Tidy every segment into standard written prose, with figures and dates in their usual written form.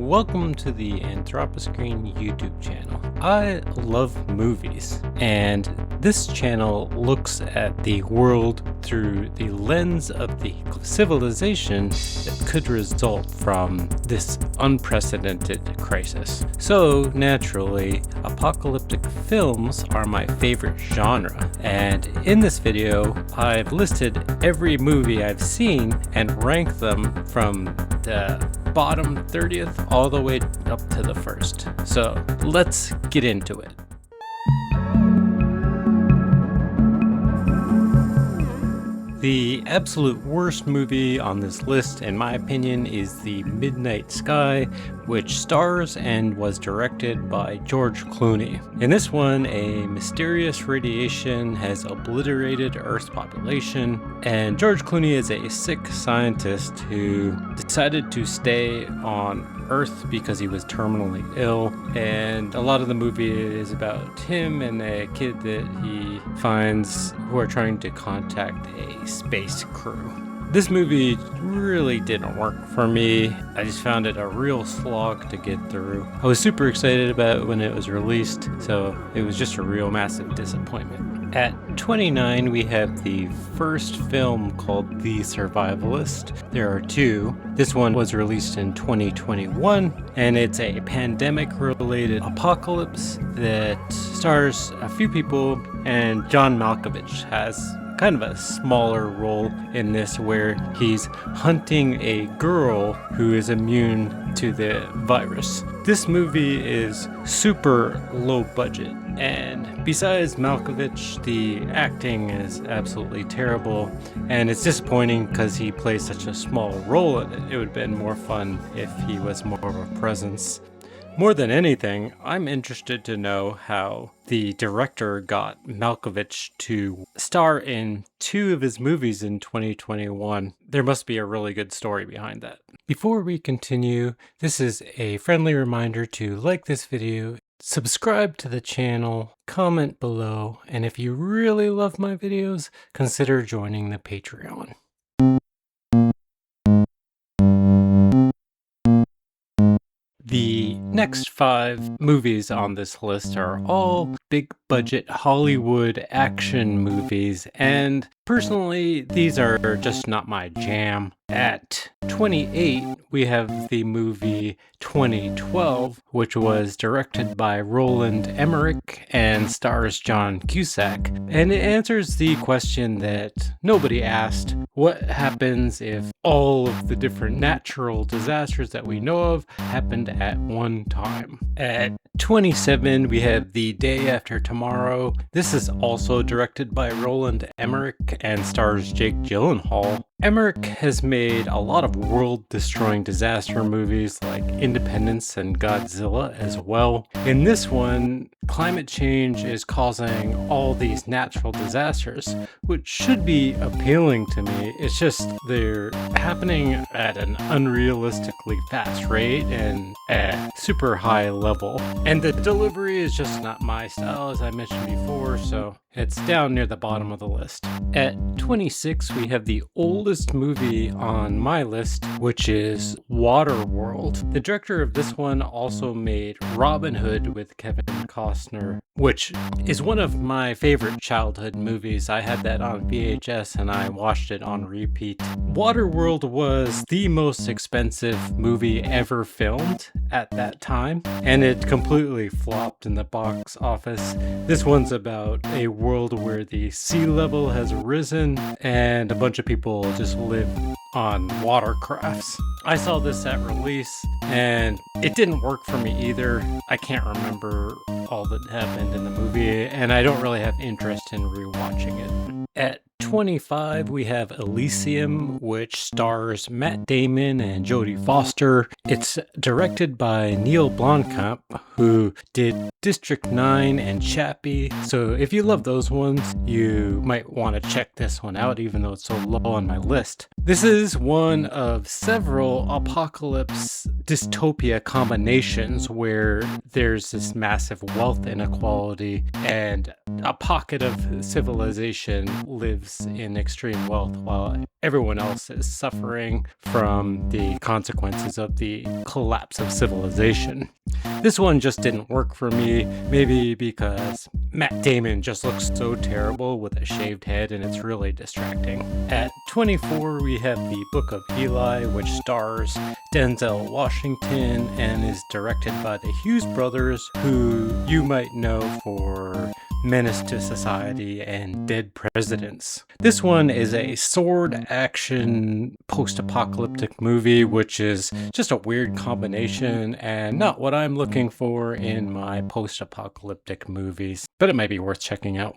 welcome to the Anthroposcreen YouTube channel. I love movies, and this channel looks at the world through the lens of the civilization that could result from this unprecedented crisis. So naturally, apocalyptic films are my favorite genre, and in this video I've listed every movie I've seen and ranked them from the bottom 30th all the way up to the first. So let's get into it. The absolute worst movie on this list, in my opinion, is The Midnight Sky, which stars and was directed by George Clooney. In this one, a mysterious radiation has obliterated Earth's population, and George Clooney is a sick scientist who decided to stay on Earth because he was terminally ill, and a lot of the movie is about him and a kid that he finds who are trying to contact a space crew. This movie really didn't work for me. I just found it a real slog to get through. I was super excited about it when it was released, so it was just a real massive disappointment. At 29, we have the first film called The Survivalist. There are two. This one was released in 2021, and it's a pandemic-related apocalypse that stars a few people, and John Malkovich has kind of a smaller role in this, where he's hunting a girl who is immune to the virus. This movie is super low budget, and besides Malkovich, the acting is absolutely terrible, and it's disappointing because he plays such a small role in it. It would have been more fun if he was more of a presence. More than anything, I'm interested to know how the director got Malkovich to star in two of his movies in 2021. There must be a really good story behind that. Before we continue, this is a friendly reminder to like this video, subscribe to the channel, comment below, and if you really love my videos, consider joining the Patreon. The next 5 movies on this list are all big budget Hollywood action movies, and personally, these are just not my jam. At 28, we have the movie 2012, which was directed by Roland Emmerich and stars John Cusack, and it answers the question that nobody asked: what happens if all of the different natural disasters that we know of happened at one time? At 27, we have The Day After Tomorrow. This is also directed by Roland Emmerich and stars Jake Gyllenhaal. Emmerich has made a lot of world-destroying disaster movies like Independence and Godzilla as well. In this one, climate change is causing all these natural disasters, which should be appealing to me. It's just they're happening at an unrealistically fast rate and at super high level. And the delivery is just not my style, as I mentioned before, so it's down near the bottom of the list. At 26, we have the oldest movie on my list, which is Waterworld. The director of this one also made Robin Hood with Kevin Costner, which is one of my favorite childhood movies. I had that on VHS and I watched it on repeat. Waterworld was the most expensive movie ever filmed at that time, and it completely flopped in the box office. This one's about a world where the sea level has risen and a bunch of people just live on watercrafts. I saw this at release and it didn't work for me either. I can't remember all that happened in the movie, and I don't really have interest in rewatching it. At 25, we have Elysium, which stars Matt Damon and Jodie Foster. It's directed by Neil Blomkamp, who did District 9 and Chappie. So if you love those ones, you might want to check this one out, even though it's so low on my list. This is one of several apocalypse dystopia combinations where there's this massive wealth inequality and a pocket of civilization lives in extreme wealth while everyone else is suffering from the consequences of the collapse of civilization. This one just didn't work for me, maybe because Matt Damon just looks so terrible with a shaved head and it's really distracting. At 24, we have the Book of Eli, which stars Denzel Washington and is directed by the Hughes brothers, who you might know for Menace to Society and Dead Presidents. This one is a sword action post-apocalyptic movie, which is just a weird combination and not what I'm looking for in my post-apocalyptic movies, but it might be worth checking out.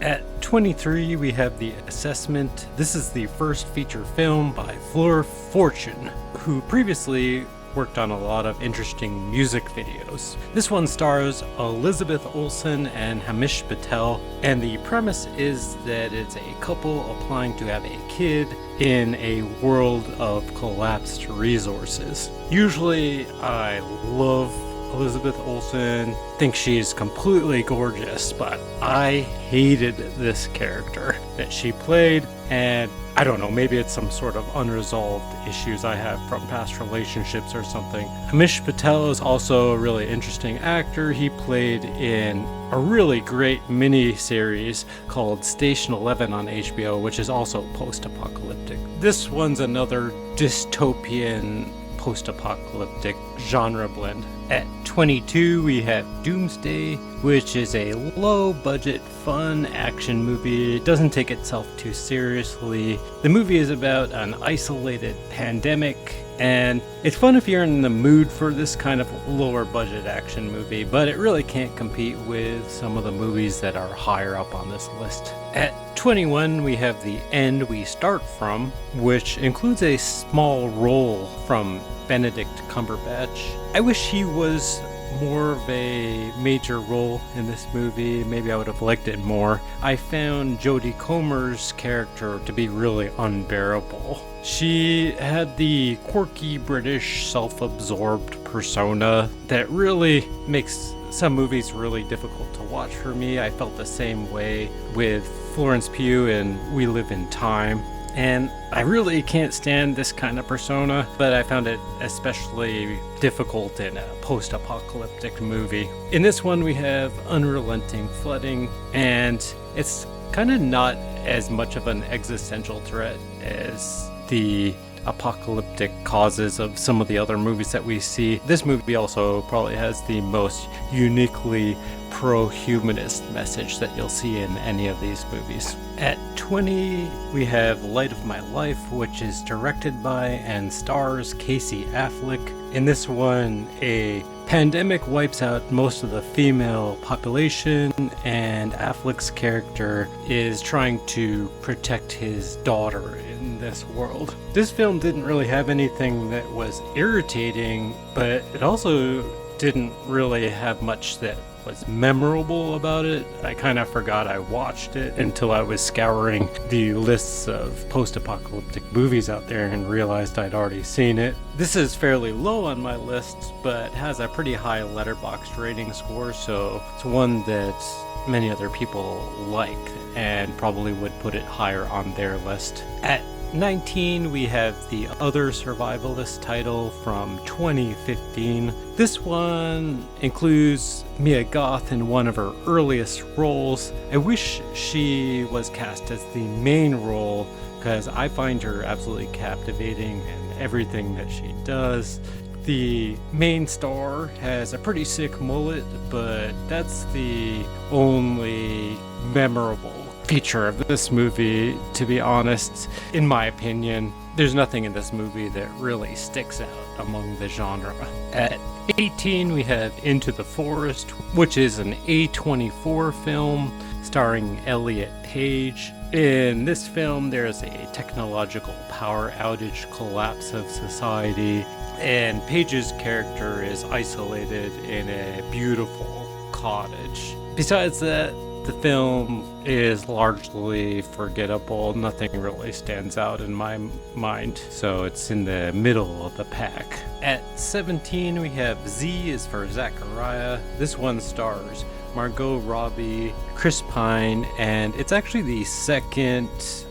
At 23, we have The Assessment. This is the first feature film by Fleur Fortune, who previously worked on a lot of interesting music videos. This one stars Elizabeth Olsen and Hamish Patel, and the premise is that it's a couple applying to have a kid in a world of collapsed resources. Usually, I love Elizabeth Olsen, think she's completely gorgeous, but I hated this character that she played, and I don't know, maybe it's some sort of unresolved issues I have from past relationships or something. Hamish Patel is also a really interesting actor. He played in a really great mini-series called Station 11 on HBO, which is also post-apocalyptic. This one's another dystopian post-apocalyptic genre blend. At 22, we have Doomsday, which is a low-budget, fun action movie. It doesn't take itself too seriously. The movie is about an isolated pandemic, and it's fun if you're in the mood for this kind of lower-budget action movie, but it really can't compete with some of the movies that are higher up on this list. At 21, we have The End We Start From, which includes a small role from Benedict Cumberbatch. I wish he was more of a major role in this movie. Maybe I would have liked it more. I found Jodie Comer's character to be really unbearable. She had the quirky British self-absorbed persona that really makes some movies really difficult to watch for me. I felt the same way with Florence Pugh in We Live in Time. And I really can't stand this kind of persona, but I found it especially difficult in a post-apocalyptic movie. In this one, we have unrelenting flooding, and it's kind of not as much of an existential threat as the apocalyptic causes of some of the other movies that we see. This movie also probably has the most uniquely pro-humanist message that you'll see in any of these movies. At 20, we have Light of My Life, which is directed by and stars Casey Affleck. In this one, a pandemic wipes out most of the female population, and Affleck's character is trying to protect his daughter in this world. This film didn't really have anything that was irritating, but it also didn't really have much that was memorable about it. I kind of forgot I watched it until I was scouring the lists of post-apocalyptic movies out there and realized I'd already seen it. This is fairly low on my list, but has a pretty high Letterboxd rating score, so it's one that many other people like and probably would put it higher on their list. At 19, we have the other Survivalist title from 2015. This one includes Mia Goth in one of her earliest roles. I wish she was cast as the main role because I find her absolutely captivating in everything that she does. The main star has a pretty sick mullet, but that's the only memorable feature of this movie, to be honest. In my opinion, there's nothing in this movie that really sticks out among the genre. At 18, we have Into the Forest, which is an A24 film starring Elliot Page. In this film, there's a technological power outage collapse of society, and Page's character is isolated in a beautiful cottage. Besides that, the film is largely forgettable. Nothing really stands out in my mind, so it's in the middle of the pack. At 17, we have Z is for Zachariah. This one stars Margot Robbie, Chris Pine, and it's actually the second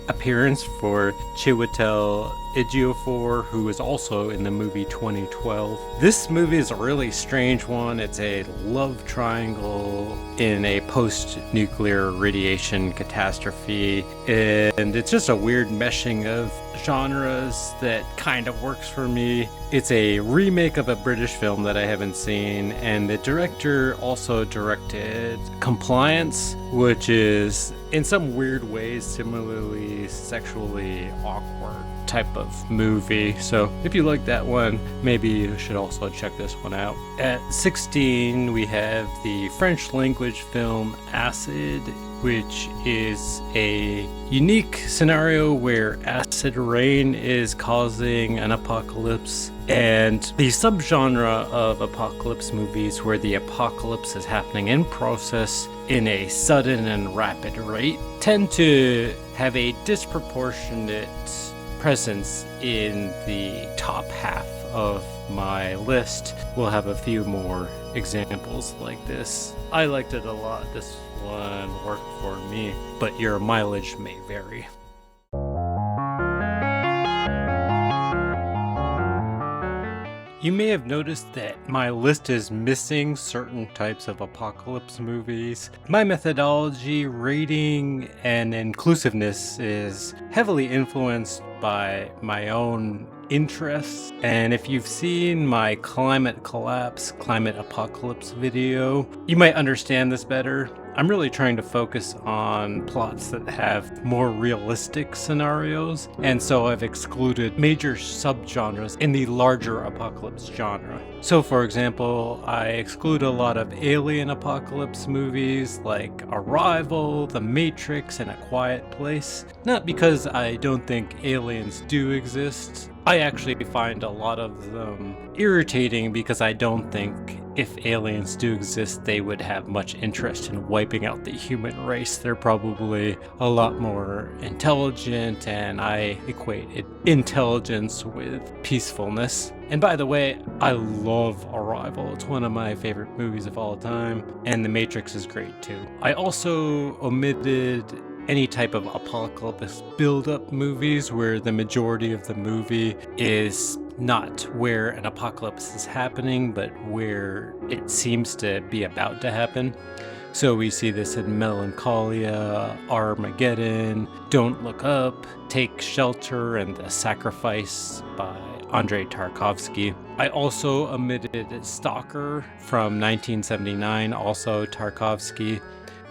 appearance for Chiwetel Ejiofor, who is also in the movie 2012. This movie is a really strange one. It's a love triangle in a post-nuclear radiation catastrophe, and it's just a weird meshing of genres that kind of works for me. It's a remake of a British film that I haven't seen, and the director also directed Compliance, which is in some weird ways similarly sexually awkward type of movie. So if you like that one, maybe you should also check this one out. At 16, we have the French language film Acide, which is a unique scenario where acid rain is causing an apocalypse, and the subgenre of apocalypse movies where the apocalypse is happening in process in a sudden and rapid rate tend to have a disproportionate presence in the top half of my list. We'll have a few more examples like this. I liked it a lot. This one worked for me, but your mileage may vary. You may have noticed that my list is missing certain types of apocalypse movies. My methodology, rating, and inclusiveness is heavily influenced by my own interests. And if you've seen my climate collapse, climate apocalypse video, you might understand this better. I'm really trying to focus on plots that have more realistic scenarios, and so I've excluded major subgenres in the larger apocalypse genre. So for example, I exclude a lot of alien apocalypse movies like Arrival, The Matrix, and A Quiet Place. Not because I don't think aliens do exist. I actually find a lot of them irritating because I don't think if aliens do exist, they would have much interest in wiping out the human race. They're probably a lot more intelligent, and I equate intelligence with peacefulness. And by the way, I love Arrival. It's one of my favorite movies of all time, and The Matrix is great too. I also omitted any type of apocalypse build-up movies where the majority of the movie is not where an apocalypse is happening, but where it seems to be about to happen. So we see this in Melancholia, Armageddon, Don't Look Up, Take Shelter, and The Sacrifice by Andrei Tarkovsky. I also omitted Stalker from 1979, also Tarkovsky.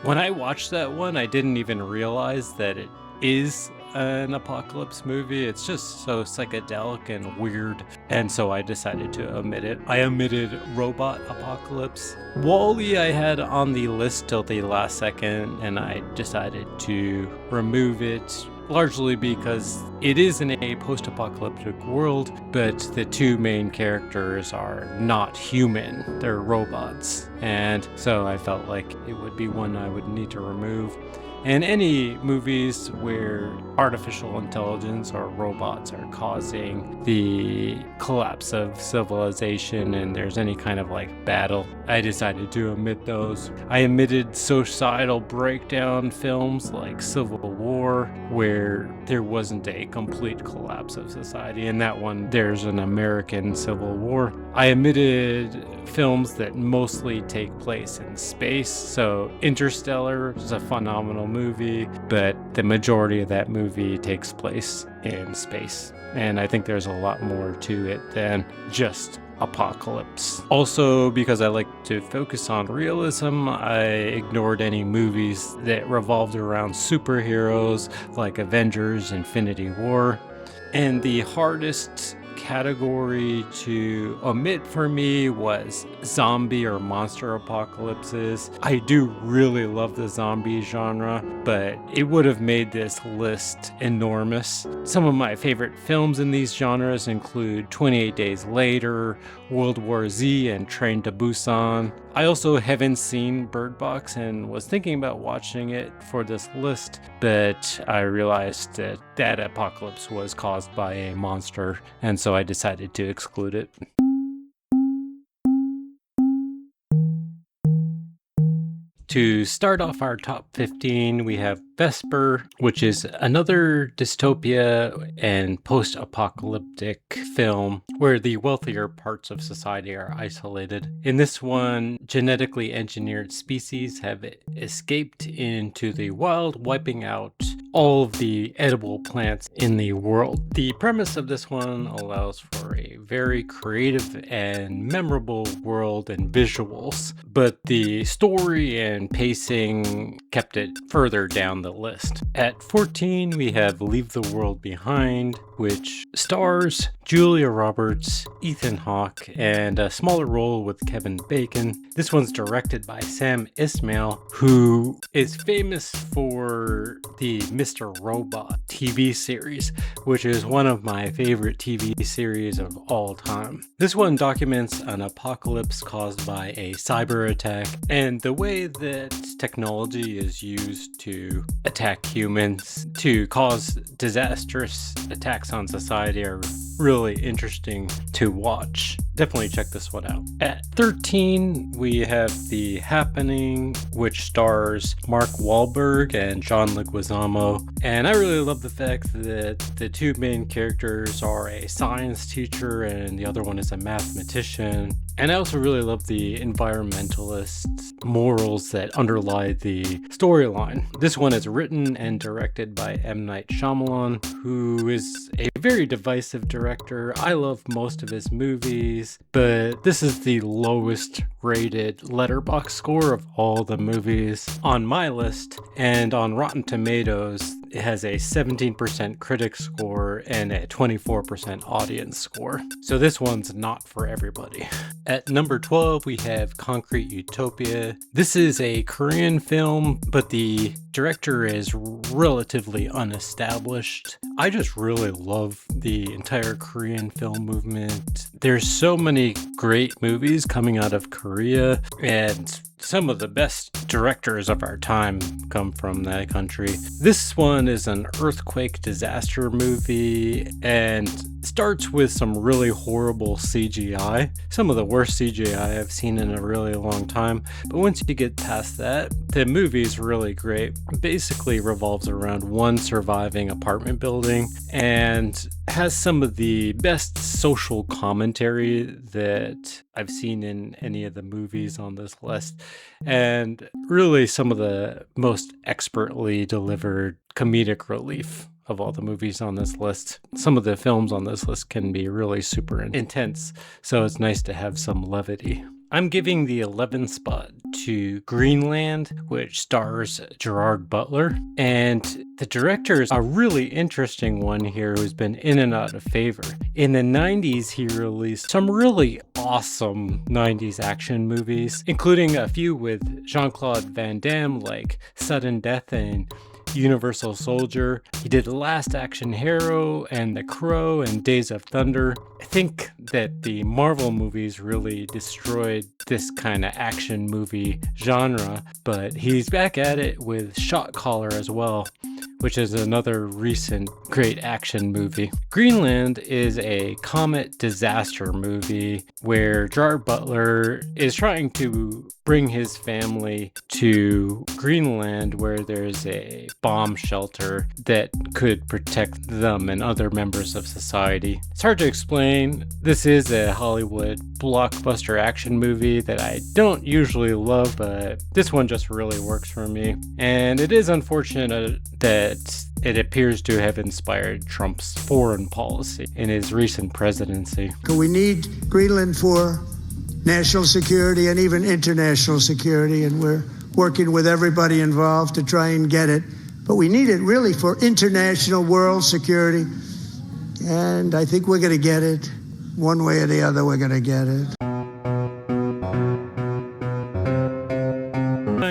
When I watched that one, I didn't even realize that it is an apocalypse movie. It's just so psychedelic and weird, and so I decided to omit it. I omitted Robot Apocalypse. WALL-E I had on the list till the last second, and I decided to remove it, largely because it is in a post-apocalyptic world, but the two main characters are not human, they're robots, and so I felt like it would be one I would need to remove. And any movies where artificial intelligence or robots are causing the collapse of civilization and there's any kind of like battle, I decided to omit those. I omitted societal breakdown films like Civil War, where there wasn't a complete collapse of society. In that one, there's an American Civil War. I omitted films that mostly take place in space. So Interstellar is a phenomenal movie, but the majority of that movie takes place in space. And I think there's a lot more to it than just apocalypse. Also, because I like to focus on realism, I ignored any movies that revolved around superheroes like Avengers, Infinity War. And the hardest category to omit for me was zombie or monster apocalypses. I do really love the zombie genre, but it would have made this list enormous. Some of my favorite films in these genres include 28 Days Later, World War Z, and Train to Busan. I also haven't seen Bird Box and was thinking about watching it for this list, but I realized that that apocalypse was caused by a monster, and so I decided to exclude it. To start off our top 15, we have Vesper, which is another dystopia and post-apocalyptic film where the wealthier parts of society are isolated. In this one, genetically engineered species have escaped into the wild, wiping out all of the edible plants in the world. The premise of this one allows for a very creative and memorable world and visuals, but the story and pacing kept it further down the list. At 14, we have Leave the World Behind, which stars Julia Roberts, Ethan Hawke, and a smaller role with Kevin Bacon. This one's directed by Sam Esmail, who is famous for the Mr. Robot TV series, which is one of my favorite TV series of all time. This one documents an apocalypse caused by a cyber attack, and the way that technology is used to attack humans to cause disastrous attacks on society are really interesting to watch. Definitely check this one out. At 13, we have The Happening, which stars Mark Wahlberg and John Leguizamo. And I really love the fact that the two main characters are a science teacher and the other one is a mathematician. And I also really love the environmentalist morals that underlie the storyline. This one is written and directed by M. Night Shyamalan, who is a very divisive director. I love most of his movies, but this is the lowest rated Letterboxd score of all the movies on my list, and on Rotten Tomatoes it has a 17% critic score and a 24% audience score. So this one's not for everybody. At number 12, we have Concrete Utopia. This is a Korean film, but the director is relatively unestablished. I just really love the entire Korean film movement. There's so many great movies coming out of Korea, and some of the best directors of our time come from that country. This one is an earthquake disaster movie and starts with some really horrible CGI. Some of the worst CGI I've seen in a really long time. But once you get past that, the movie's really great. It basically revolves around one surviving apartment building and has some of the best social commentary that I've seen in any of the movies on this list, and really some of the most expertly delivered comedic relief of all the movies on this list. Some of the films on this list can be really super intense, so it's nice to have some levity. I'm giving the 11th spot to Greenland, which stars Gerard Butler. And the director is a really interesting one here who's been in and out of favor. In the 90s, he released some really awesome 90s action movies, including a few with Jean-Claude Van Damme like Sudden Death and Universal Soldier. He did Last Action Hero and The Crow and Days of Thunder. I think that the Marvel movies really destroyed this kind of action movie genre, but he's back at it with Shot Caller as well, which is another recent great action movie. Greenland is a comet disaster movie where Gerard Butler is trying to bring his family to Greenland, where there's a bomb shelter that could protect them and other members of society. It's hard to explain. This is a Hollywood blockbuster action movie that I don't usually love, but this one just really works for me. And it is unfortunate that it appears to have inspired Trump's foreign policy in his recent presidency. We need Greenland for national security and even international security, and we're working with everybody involved to try and get it. But we need it really for international world security. and I think we're going to get it. One way or the other, we're going to get it.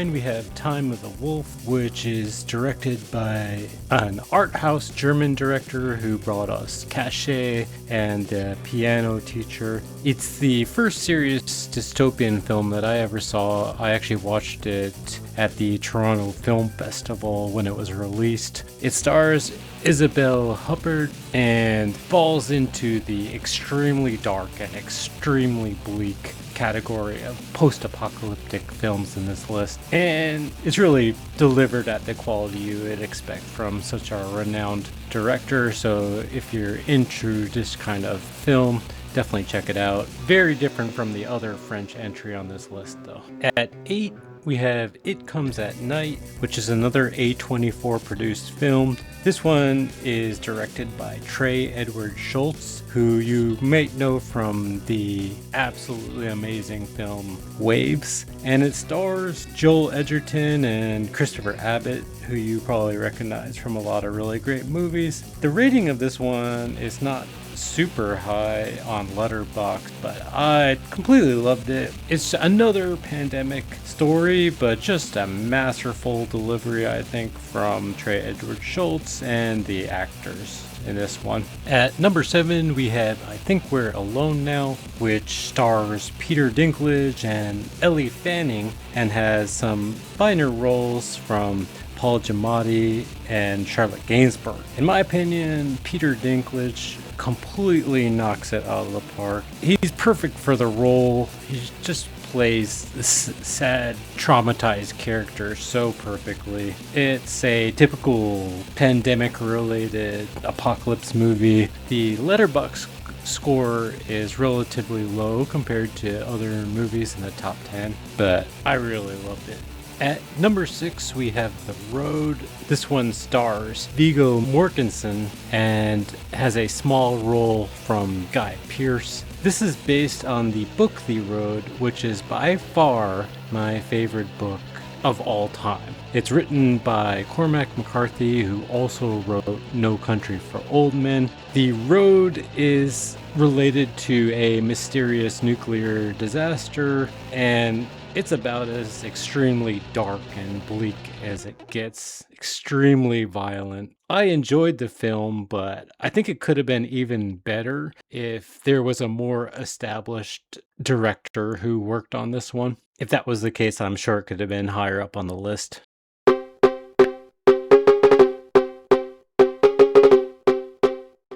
We have Time of the Wolf, which is directed by an art house German director who brought us Cachet and The Piano Teacher. It's the first serious dystopian film that I ever saw. I actually watched it at the Toronto Film Festival when it was released. It stars Isabelle Huppert and falls into the extremely dark and extremely bleak category of post-apocalyptic films in this list, and it's really delivered at the quality you would expect from such a renowned director. So if you're into this kind of film, definitely check it out. Very different from the other French entry on this list though. At 8 we have It Comes at Night, which is another A24 produced film. This one is directed by Trey Edward Schultz, who you might know from the absolutely amazing film Waves. And it stars Joel Edgerton and Christopher Abbott, who you probably recognize from a lot of really great movies. The rating of this one is not super high on Letterboxd, but I completely loved it. It's another pandemic story, but just a masterful delivery, I think, from Trey Edward Schultz and the actors in this one. At number 7 we have I Think We're Alone Now, which stars Peter Dinklage and Ellie Fanning and has some minor roles from Paul Giamatti and Charlotte Gainsbourg. In my opinion, Peter Dinklage completely knocks it out of the park. He's perfect for the role. He just plays this sad, traumatized character so perfectly. It's a typical pandemic-related apocalypse movie. The Letterboxd score is relatively low compared to other movies in the top 10, but I really loved it. At number 6, we have The Road. This one stars Viggo Mortensen and has a small role from Guy Pearce. This is based on the book The Road, which is by far my favorite book of all time. It's written by Cormac McCarthy, who also wrote No Country for Old Men. The Road is related to a mysterious nuclear disaster, and it's about as extremely dark and bleak as it gets, extremely violent. I enjoyed the film, but I think it could have been even better if there was a more established director who worked on this one. If that was the case, I'm sure it could have been higher up on the list.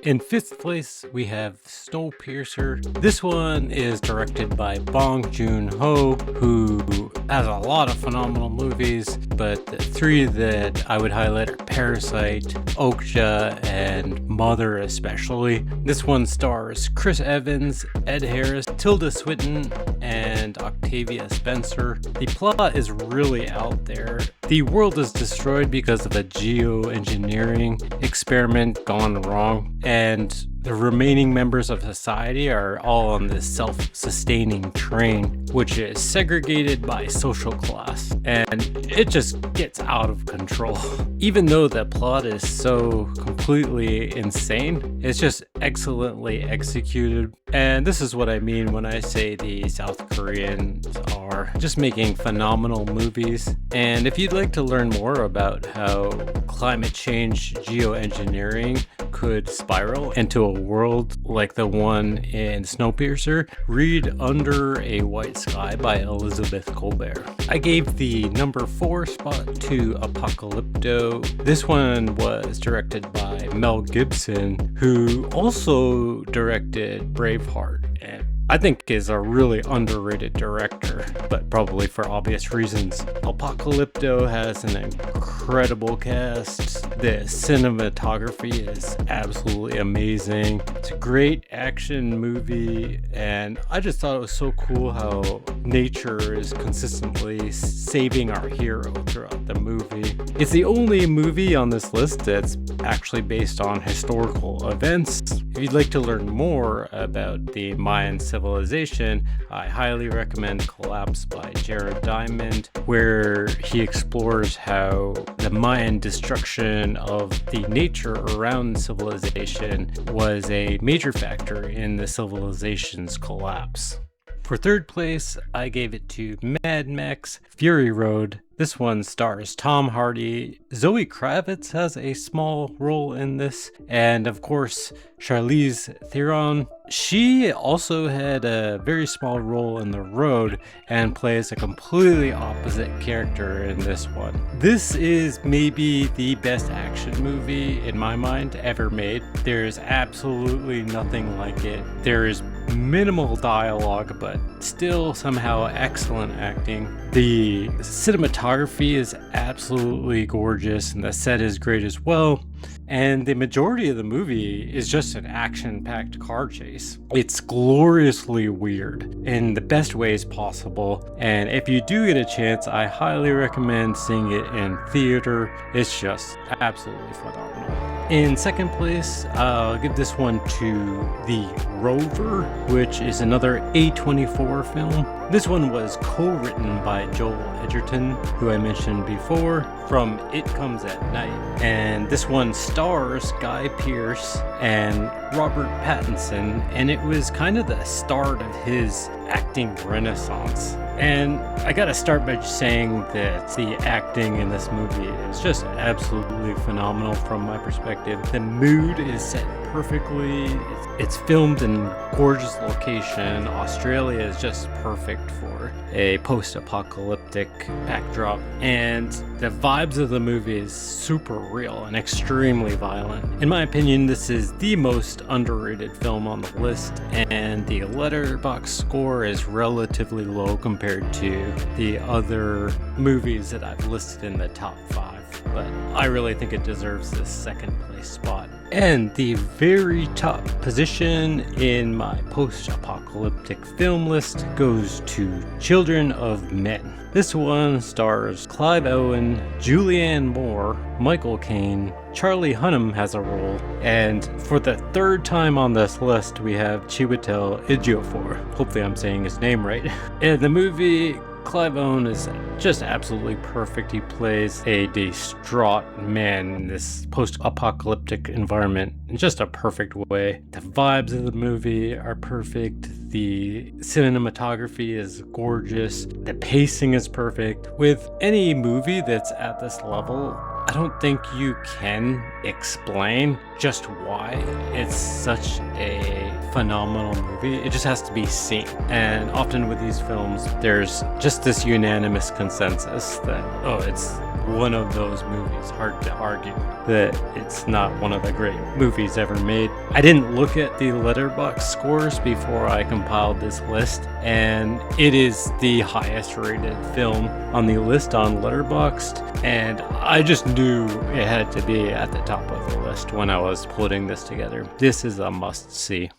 In 5th place, we have Snowpiercer. This one is directed by Bong Joon-ho, who has a lot of phenomenal movies, but the 3 that I would highlight are Parasite, Okja, and Mother especially. This one stars Chris Evans, Ed Harris, Tilda Swinton, and Octavia Spencer. The plot is really out there. The world is destroyed because of a geoengineering experiment gone wrong, and the remaining members of society are all on this self-sustaining train, which is segregated by social class, and it just gets out of control. Even though the plot is so completely insane, it's just excellently executed. And this is what I mean when I say the South Koreans are just making phenomenal movies. And if you'd like to learn more about how climate change geoengineering could spiral into a world like the one in Snowpiercer, read Under a White Sky by Elizabeth Colbert. I gave the number 4 spot to Apocalypto. This one was directed by Mel Gibson, who also directed Braveheart, and I think is a really underrated director, but probably for obvious reasons. Apocalypto has an incredible cast. The cinematography is absolutely amazing. It's a great action movie, and I just thought it was so cool how nature is consistently saving our hero throughout the movie. It's the only movie on this list that's actually based on historical events. If you'd like to learn more about the Mayan civilization, I highly recommend Collapse by Jared Diamond, where he explores how the Mayan destruction of the nature around civilization was a major factor in the civilization's collapse. For third place, I gave it to Mad Max Fury Road. This one stars Tom Hardy. Zoe Kravitz has a small role in this, and of course, Charlize Theron. She also had a very small role in The Road and plays a completely opposite character in this one. This is maybe the best action movie in my mind ever made. There's absolutely nothing like it. There is minimal dialogue, but still somehow excellent acting. The cinematography is absolutely gorgeous, and the set is great as well. And the majority of the movie is just an action-packed car chase. It's gloriously weird in the best ways possible. And if you do get a chance, I highly recommend seeing it in theater. It's just absolutely phenomenal. In second place, I'll give this one to The Rover, which is another A24 film. This one was co-written by Joel Edgerton, who I mentioned before, from It Comes at Night. And this one stars Guy Pearce and Robert Pattinson, and it was kind of the start of his acting renaissance. And I gotta start by saying that the acting in this movie is just absolutely phenomenal from my perspective. The mood is set perfectly. It's filmed in gorgeous location. Australia is just perfect for a post-apocalyptic backdrop. And the vibes of the movie is super real and extremely violent. In my opinion, this is the most underrated film on the list, and the Letterboxd score is relatively low compared to the other movies that I've listed in the top 5. But I really think it deserves this second place spot. And the very top position in my post-apocalyptic film list goes to Children of Men. This one stars Clive Owen, Julianne Moore, Michael Caine, Charlie Hunnam has a role, and for the third time on this list, we have Chiwetel Ejiofor. Hopefully I'm saying his name right. In the movie, Clive Owen is just absolutely perfect. He plays a distraught man in this post-apocalyptic environment in just a perfect way. The vibes of the movie are perfect. The cinematography is gorgeous. The pacing is perfect. With any movie that's at this level, I don't think you can explain just why it's such a phenomenal movie. It just has to be seen. And often with these films, there's just this unanimous consensus that, oh, it's one of those movies. Hard to argue that it's not one of the great movies ever made. I didn't look at the Letterboxd scores before I compiled this list, and it is the highest rated film on the list on Letterboxd, and I just knew it had to be at the top of the list when I was putting this together. This is a must-see.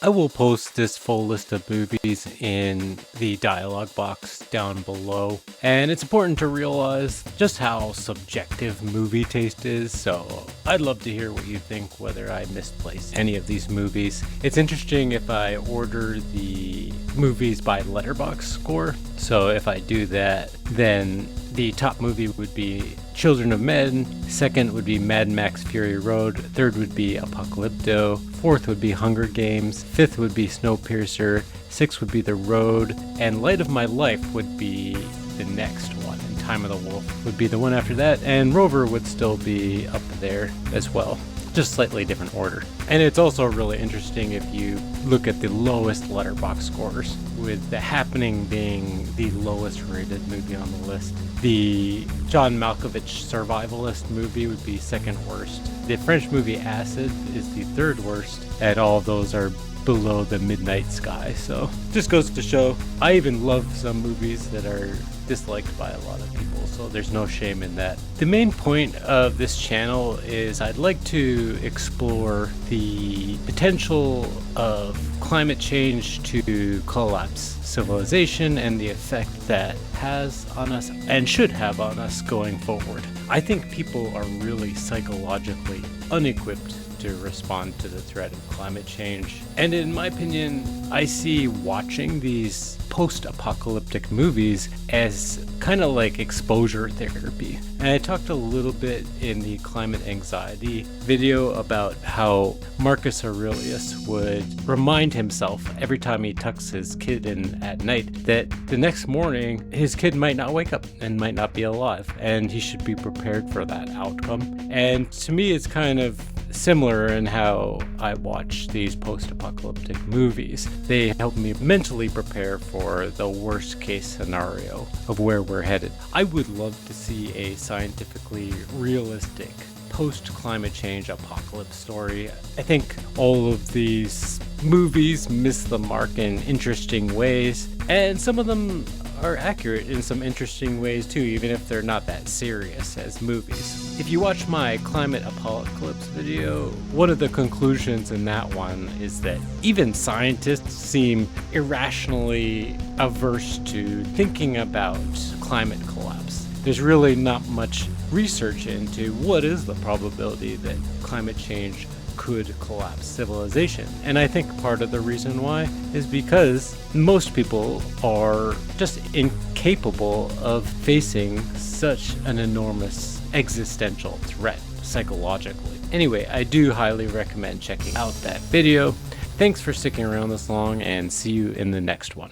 I will post this full list of movies in the dialogue box down below, and it's important to realize just how subjective movie taste is, so I'd love to hear what you think, whether I misplaced any of these movies. It's interesting if I order the movies by Letterboxd score, so if I do that, then the top movie would be Children of Men, second would be Mad Max Fury Road, third would be Apocalypto, fourth would be Hunger Games, fifth would be Snowpiercer, sixth would be The Road, and Light of My Life would be the next one, and Time of the Wolf would be the one after that, and Rover would still be up there as well. Just slightly different order. And it's also really interesting if you look at the lowest Letterboxd scores, with The Happening being the lowest rated movie on the list. The John Malkovich Survivalist movie would be second worst. The French movie Acide is the third worst, and all of those are below The Midnight Sky. So just goes to show, I even love some movies that are disliked by a lot of people, so there's no shame in that. The main point of this channel is I'd like to explore the potential of climate change to collapse civilization and the effect that has on us and should have on us going forward. I think people are really psychologically unequipped to respond to the threat of climate change. And in my opinion, I see watching these post-apocalyptic movies as kind of like exposure therapy. And I talked a little bit in the climate anxiety video about how Marcus Aurelius would remind himself every time he tucks his kid in at night that the next morning his kid might not wake up and might not be alive, and he should be prepared for that outcome. And to me, it's kind of similar in how I watch these post-apocalyptic movies. They help me mentally prepare for the worst case scenario of where we're headed. I would love to see a scientifically realistic post-climate change apocalypse story. I think all of these movies miss the mark in interesting ways, and some of them are accurate in some interesting ways too, even if they're not that serious as movies. If you watch my climate apocalypse video, one of the conclusions in that one is that even scientists seem irrationally averse to thinking about climate collapse. There's really not much research into what is the probability that climate change could collapse civilization. And I think part of the reason why is because most people are just incapable of facing such an enormous existential threat psychologically. Anyway, I do highly recommend checking out that video. Thanks for sticking around this long, and see you in the next one.